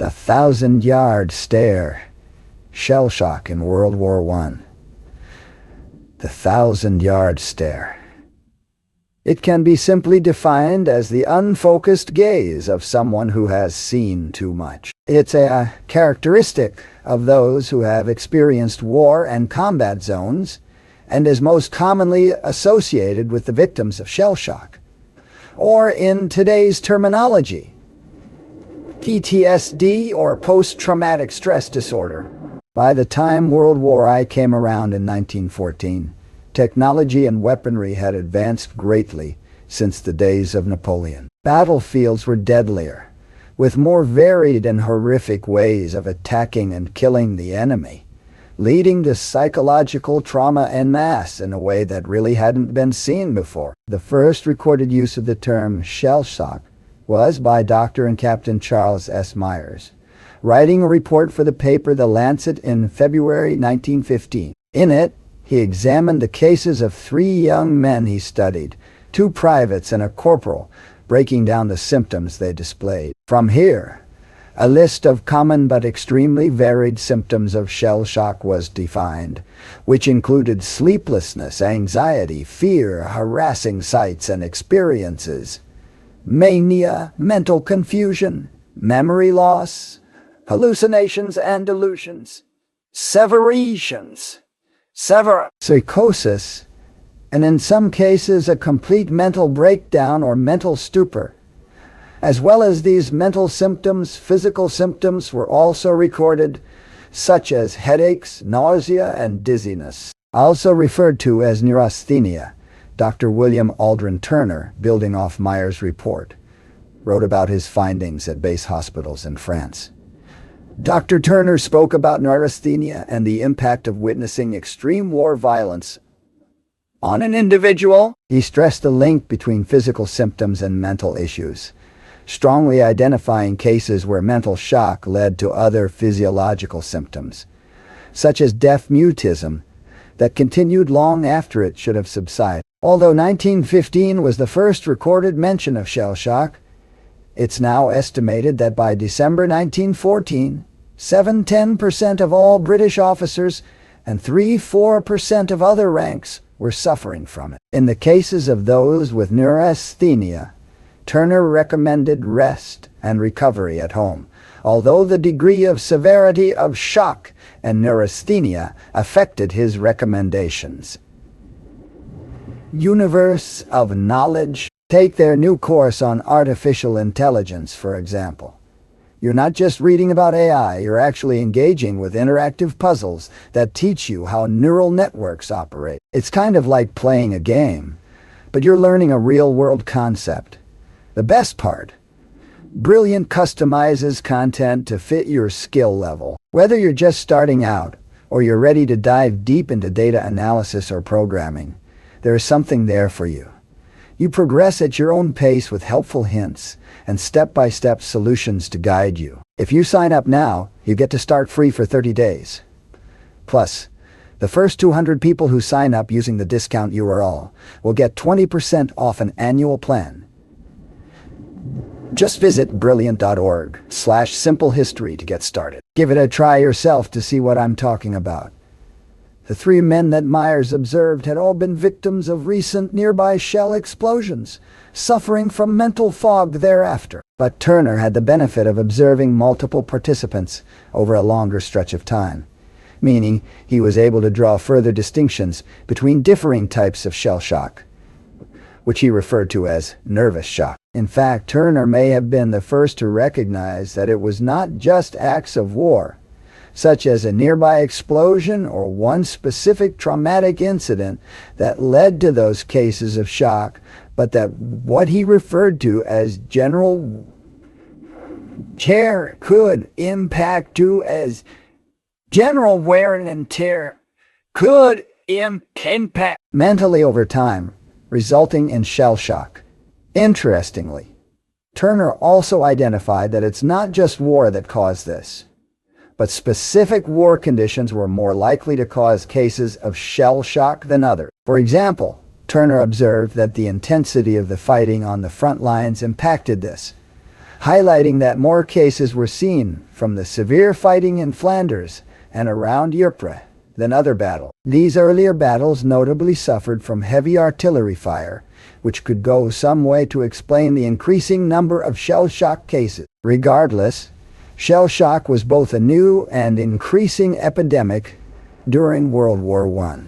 The 1,000-yard stare. Shell shock in World War I. The 1,000-yard stare. It can be simply defined as the unfocused gaze of someone who has seen too much. It's a characteristic of those who have experienced war and combat zones, and is most commonly associated with the victims of shell shock. Or in today's terminology, PTSD or post-traumatic stress disorder. By the time World War I came around in 1914, technology and weaponry had advanced greatly since the days of Napoleon. Battlefields were deadlier, with more varied and horrific ways of attacking and killing the enemy, leading to psychological trauma en masse in a way that really hadn't been seen before. The first recorded use of the term shell shock was by Dr. and Captain Charles S. Myers, writing a report for the paper The Lancet in February 1915. In it, he examined the cases of 3 young men he studied, 2 privates and a corporal, breaking down the symptoms they displayed. From here, a list of common but extremely varied symptoms of shell shock was defined, which included sleeplessness, anxiety, fear, harassing sights and experiences, mania, mental confusion, memory loss, hallucinations and delusions, psychosis, and in some cases a complete mental breakdown or mental stupor. As well as these mental symptoms, physical symptoms were also recorded, such as headaches, nausea, and dizziness. Also referred to as neurasthenia, Dr. William Aldrin Turner, building off Myers' report, wrote about his findings at base hospitals in France. Dr. Turner spoke about neurasthenia and the impact of witnessing extreme war violence on an individual. He stressed the link between physical symptoms and mental issues, strongly identifying cases where mental shock led to other physiological symptoms, such as deaf mutism, that continued long after it should have subsided. Although 1915 was the first recorded mention of shell shock, it's now estimated that by December 1914, 7–10% of all British officers and 3–4% of other ranks were suffering from it. In the cases of those with neurasthenia, Turner recommended rest and recovery at home, although the degree of severity of shock and neurasthenia affected his recommendations. Universe of knowledge. Take their new course on artificial intelligence, for example. You're not just reading about AI, you're actually engaging with interactive puzzles that teach you how neural networks operate. It's kind of like playing a game, but you're learning a real-world concept. The best part, Brilliant customizes content to fit your skill level. Whether you're just starting out or you're ready to dive deep into data analysis or programming, there is something there for you. You progress at your own pace with helpful hints and step-by-step solutions to guide you. If you sign up now, you get to start free for 30 days. Plus, the first 200 people who sign up using the discount URL will get 20% off an annual plan. Just visit brilliant.org/simplehistory to get started. Give it a try yourself to see what I'm talking about. The 3 men that Myers observed had all been victims of recent nearby shell explosions, suffering from mental fog thereafter. But Turner had the benefit of observing multiple participants over a longer stretch of time, meaning he was able to draw further distinctions between differing types of shell shock, which he referred to as nervous shock. In fact, Turner may have been the first to recognize that it was not just acts of war, such as a nearby explosion or one specific traumatic incident, that led to those cases of shock, but that what he referred to as general tear could impact to as general wear and tear could impact mentally over time, resulting in shell shock. Interestingly, Turner also identified that it's not just war that caused this, but specific war conditions were more likely to cause cases of shell shock than others. For example, Turner observed that the intensity of the fighting on the front lines impacted this. highlighting that more cases were seen from the severe fighting in Flanders and around Ypres than other battles. These earlier battles notably suffered from heavy artillery fire, which could go some way to explain the increasing number of shell shock cases. Regardless, shell shock was both a new and increasing epidemic during World War I,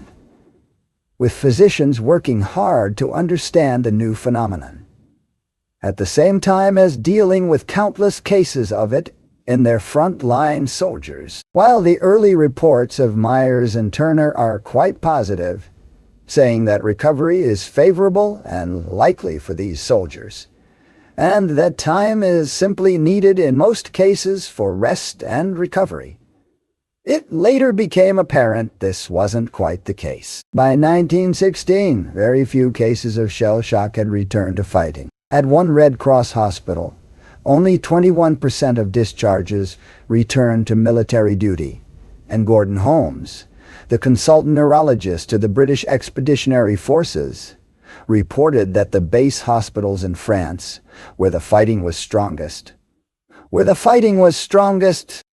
with physicians working hard to understand the new phenomenon, at the same time as dealing with countless cases of it in their front-line soldiers. While the early reports of Myers and Turner are quite positive, saying that recovery is favorable and likely for these soldiers, and that time is simply needed in most cases for rest and recovery, it later became apparent this wasn't quite the case. By 1916, very few cases of shell shock had returned to fighting. At one Red Cross hospital, only 21% of discharges returned to military duty, and Gordon Holmes, the consultant neurologist to the British Expeditionary Forces, reported that the base hospitals in France, where the fighting was strongest,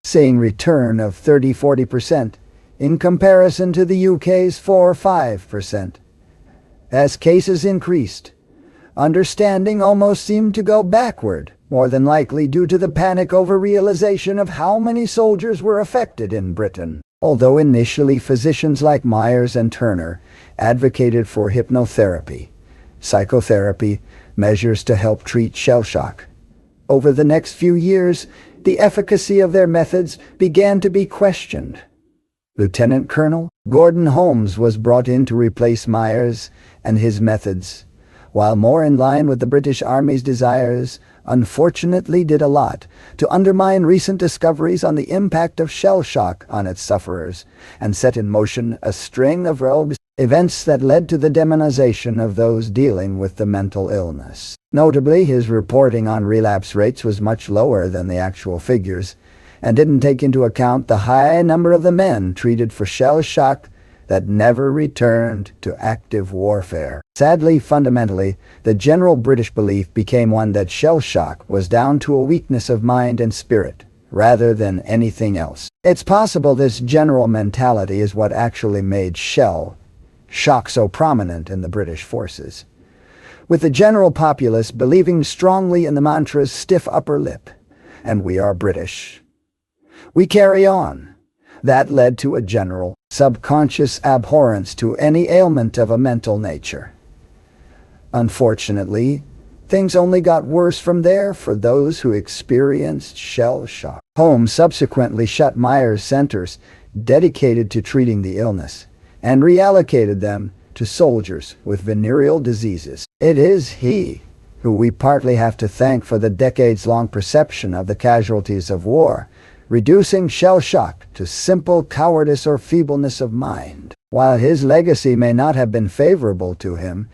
seeing return of 30–40% in comparison to the UK's 4–5%. As cases increased, understanding almost seemed to go backward, more than likely due to the panic over realization of how many soldiers were affected in Britain. Although initially physicians like Myers and Turner advocated for hypnotherapy, psychotherapy, measures to help treat shell shock, over the next few years, the efficacy of their methods began to be questioned. Lieutenant Colonel Gordon Holmes was brought in to replace Myers, and his methods, while more in line with the British Army's desires, unfortunately did a lot to undermine recent discoveries on the impact of shell shock on its sufferers, and set in motion a string of events that led to the demonization of those dealing with the mental illness. Notably, his reporting on relapse rates was much lower than the actual figures, and didn't take into account the high number of the men treated for shell shock that never returned to active warfare. Sadly, fundamentally, the general British belief became one that shell shock was down to a weakness of mind and spirit, rather than anything else. It's possible this general mentality is what actually made shell shock so prominent in the British forces, with the general populace believing strongly in the mantras stiff upper lip and we are British. We carry on. That led to a general, subconscious abhorrence to any ailment of a mental nature. Unfortunately, things only got worse from there for those who experienced shell shock. Holmes subsequently shut Myers centers dedicated to treating the illness, and reallocated them to soldiers with venereal diseases. It is he who we partly have to thank for the decades-long perception of the casualties of war, reducing shell shock to simple cowardice or feebleness of mind. While his legacy may not have been favorable to him,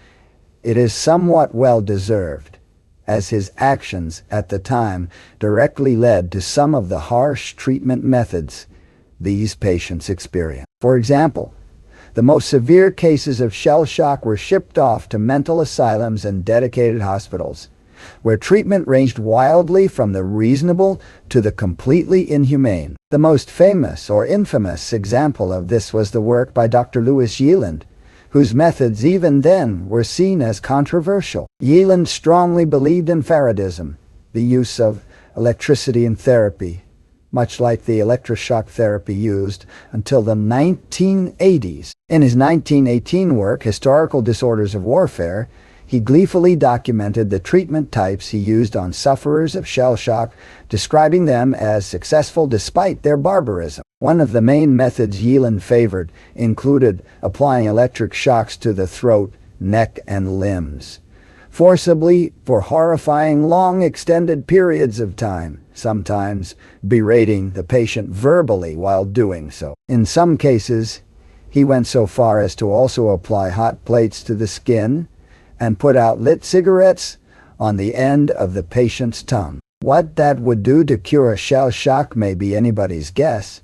it is somewhat well-deserved, as his actions at the time directly led to some of the harsh treatment methods these patients experienced. For example, the most severe cases of shell shock were shipped off to mental asylums and dedicated hospitals, where treatment ranged wildly from the reasonable to the completely inhumane. The most famous or infamous example of this was the work by Dr. Louis Yeeland, whose methods even then were seen as controversial. Yeeland strongly believed in Faradism, the use of electricity in therapy, much like the electroshock therapy used until the 1980s. In his 1918 work, Historical Disorders of Warfare, he gleefully documented the treatment types he used on sufferers of shell shock, describing them as successful despite their barbarism. One of the main methods Yeeland favored included applying electric shocks to the throat, neck, and limbs, forcibly for horrifying long extended periods of time, sometimes berating the patient verbally while doing so. In some cases, he went so far as to also apply hot plates to the skin and put out lit cigarettes on the end of the patient's tongue. What that would do to cure shell shock may be anybody's guess,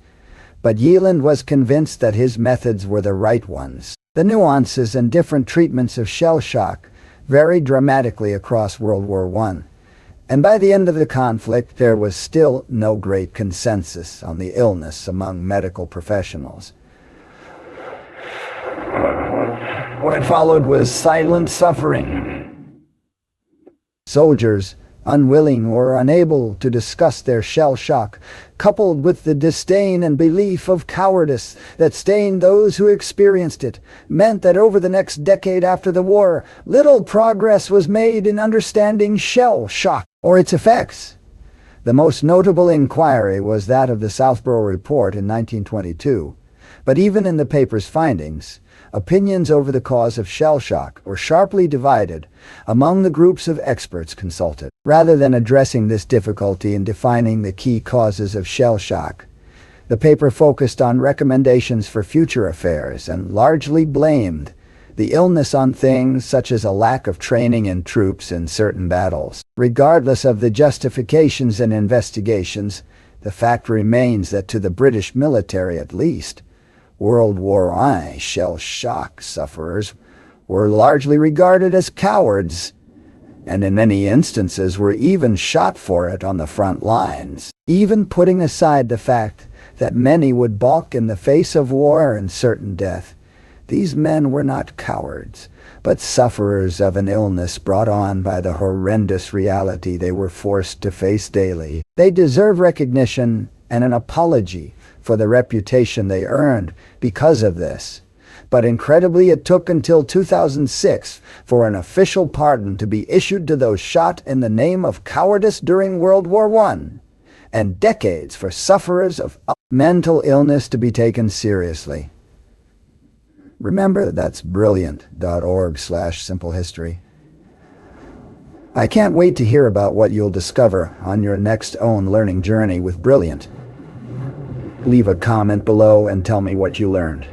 but Yeeland was convinced that his methods were the right ones. The nuances and different treatments of shell shock varied dramatically across World War I, And by the end of the conflict, there was still no great consensus on the illness among medical professionals. What followed was silent suffering. Soldiers, unwilling or unable to discuss their shell shock, coupled with the disdain and belief of cowardice that stained those who experienced it, meant that over the next decade after the war, little progress was made in understanding shell shock or its effects. The most notable inquiry was that of the Southborough Report in 1922, but even in the paper's findings, opinions over the cause of shell shock were sharply divided among the groups of experts consulted. Rather than addressing this difficulty in defining the key causes of shell shock, the paper focused on recommendations for future affairs and largely blamed the illness on things such as a lack of training in troops in certain battles. Regardless of the justifications and investigations, the fact remains that to the British military at least, World War I shell shock sufferers were largely regarded as cowards, and in many instances were even shot for it on the front lines. Even putting aside the fact that many would balk in the face of war and certain death, these men were not cowards, but sufferers of an illness brought on by the horrendous reality they were forced to face daily. They deserve recognition and an apology for the reputation they earned because of this. But incredibly, it took until 2006 for an official pardon to be issued to those shot in the name of cowardice during World War I, and decades for sufferers of mental illness to be taken seriously. Remember, that's brilliant.org/simplehistory. I can't wait to hear about what you'll discover on your next own learning journey with Brilliant. Leave a comment below and tell me what you learned.